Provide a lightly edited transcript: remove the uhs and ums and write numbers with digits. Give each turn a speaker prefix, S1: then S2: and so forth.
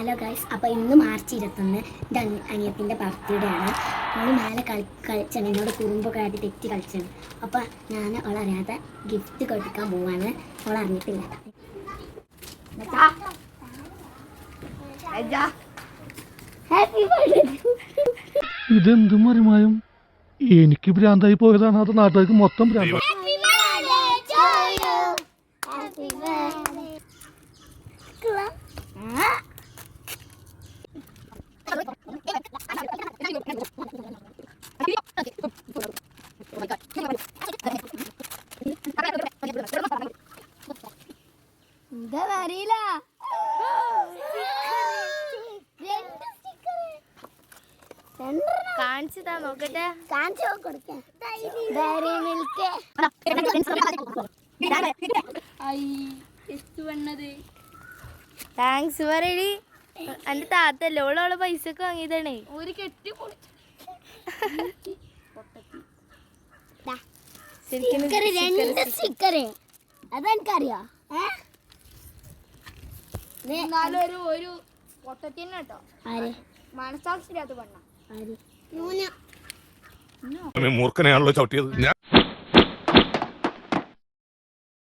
S1: Hello guys, അപ്പോൾ ഇന്ന് March 21 എൻ്റെ അനിയത്തിൻ്റെ ബർത്ത്ഡേ ആണ്. അവൾ മേലെ കളിച്ചാണ്, എന്നോട് കുറുമ്പൊക്കെ ആയിട്ട് തെറ്റി കളിച്ചാണ്. അപ്പോൾ ഞാൻ അവളറിയാതെ ഗിഫ്റ്റ് കൊടുക്കാൻ പോവാണ്. അവൾ അറിഞ്ഞിട്ടില്ല.
S2: ഇതെന്തും മറിമായും എനിക്ക് ഭ്രാന്തായി പോയതാണ്, അത് നാട്ടുകാർക്ക് മൊത്തം ഭ്രാന്ത.
S1: അറിയില്ല കാണിച്ചതാ, നോക്കട്ടെ. കാണിച്ചു കൊടുക്കാം. താങ്ക്സ് പറയടി. എന്റെ താത്തല്ലേ, ഓളോളെ പൈസക്ക് വാങ്ങിയതാണേ. ഒരു കെട്ടി അതെനിക്കറിയോ. ഒരു പൊട്ടത്തിന് കേട്ടോ. മനസാക്ഷിയില്ലാത്ത പെണ്ണ.
S3: മൂർഖനെയാണല്ലോ ചവിട്ടിയത്.